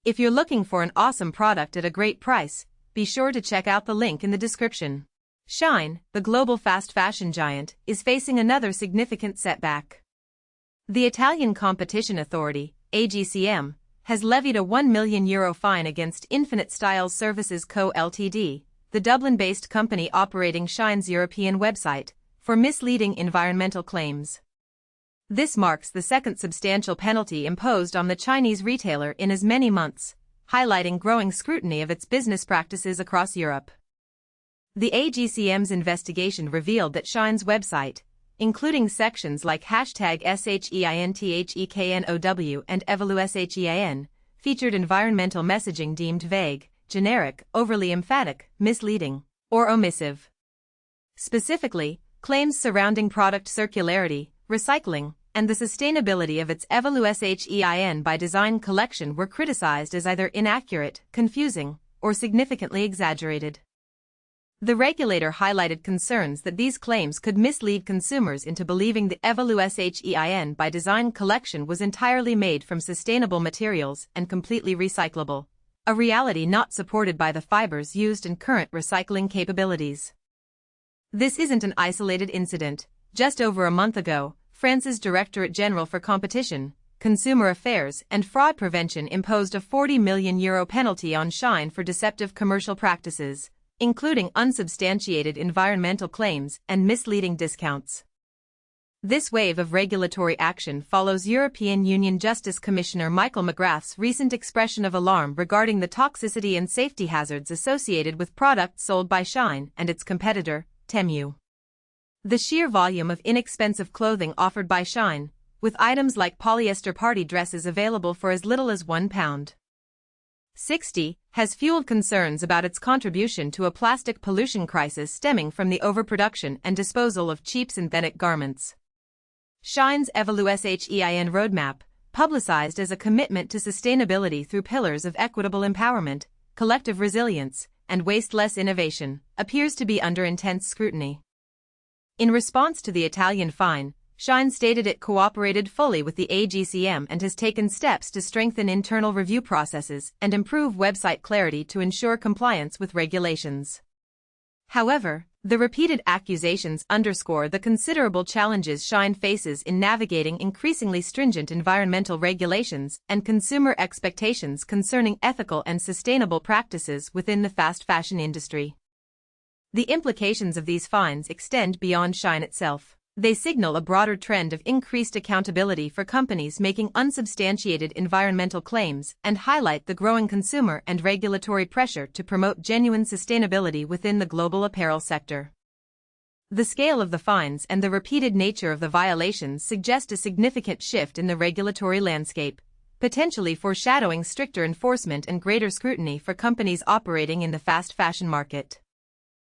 If you're looking for an awesome product at a great price, be sure to check out the link in the description. Shein, the global fast fashion giant, is facing another significant setback. The Italian Competition Authority, AGCM, has levied a €1 million fine against Infinite Styles Services Co. Ltd., the Dublin-based company operating Shein's European website, for misleading environmental claims. This marks the second substantial penalty imposed on the Chinese retailer in as many months, highlighting growing scrutiny of its business practices across Europe. The AGCM's investigation revealed that Shein's website, including sections like #SheinTheknow and EvoluShein, featured environmental messaging deemed vague, generic, overly emphatic, misleading, or omissive. Specifically, claims surrounding product circularity, recycling, and the sustainability of its EvoluShein by Design collection were criticized as either inaccurate, confusing, or significantly exaggerated. The regulator highlighted concerns that these claims could mislead consumers into believing the EvoluShein by Design collection was entirely made from sustainable materials and completely recyclable, a reality not supported by the fibers used in current recycling capabilities. This isn't an isolated incident. Just over a month ago, France's Directorate General for Competition, Consumer Affairs and Fraud Prevention imposed a €40 million penalty on Shein for deceptive commercial practices, including unsubstantiated environmental claims and misleading discounts. This wave of regulatory action follows European Union Justice Commissioner Michael McGrath's recent expression of alarm regarding the toxicity and safety hazards associated with products sold by Shein and its competitor, Temu. The sheer volume of inexpensive clothing offered by Shein, with items like polyester party dresses available for as little as £1.60, has fueled concerns about its contribution to a plastic pollution crisis stemming from the overproduction and disposal of cheap synthetic garments. Shein's EvoluShein roadmap, publicized as a commitment to sustainability through pillars of equitable empowerment, collective resilience, and wasteless innovation, appears to be under intense scrutiny. In response to the Italian fine, Shein stated it cooperated fully with the AGCM and has taken steps to strengthen internal review processes and improve website clarity to ensure compliance with regulations. However, the repeated accusations underscore the considerable challenges Shein faces in navigating increasingly stringent environmental regulations and consumer expectations concerning ethical and sustainable practices within the fast fashion industry. The implications of these fines extend beyond Shein itself. They signal a broader trend of increased accountability for companies making unsubstantiated environmental claims and highlight the growing consumer and regulatory pressure to promote genuine sustainability within the global apparel sector. The scale of the fines and the repeated nature of the violations suggest a significant shift in the regulatory landscape, potentially foreshadowing stricter enforcement and greater scrutiny for companies operating in the fast fashion market.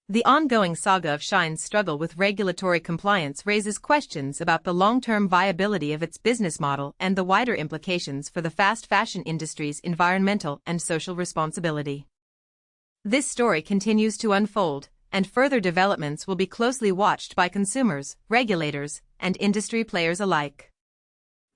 The ongoing saga of Shein's struggle with regulatory compliance raises questions about the long-term viability of its business model and the wider implications for the fast fashion industry's environmental and social responsibility. This story continues to unfold, and further developments will be closely watched by consumers, regulators, and industry players alike.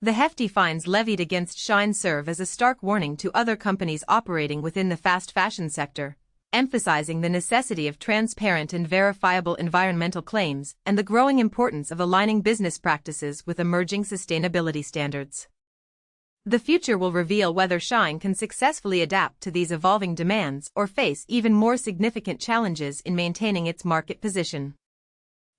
The hefty fines levied against Shein serve as a stark warning to other companies operating within the fast fashion sector, emphasizing the necessity of transparent and verifiable environmental claims and the growing importance of aligning business practices with emerging sustainability standards. The future will reveal whether Shein can successfully adapt to these evolving demands or face even more significant challenges in maintaining its market position.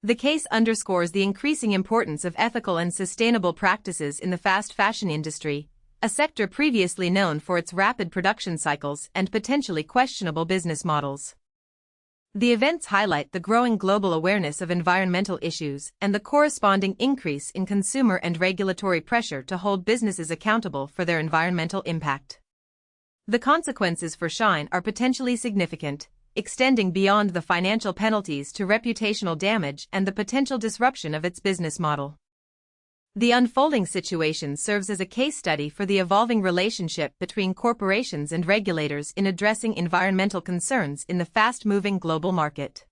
The case underscores the increasing importance of ethical and sustainable practices in the fast fashion industry, a sector previously known for its rapid production cycles and potentially questionable business models. The events highlight the growing global awareness of environmental issues and the corresponding increase in consumer and regulatory pressure to hold businesses accountable for their environmental impact. The consequences for Shein are potentially significant, extending beyond the financial penalties to reputational damage and the potential disruption of its business model. The unfolding situation serves as a case study for the evolving relationship between corporations and regulators in addressing environmental concerns in the fast-moving global market.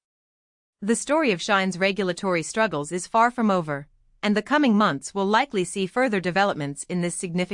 The story of Shein's regulatory struggles is far from over, and the coming months will likely see further developments in this significant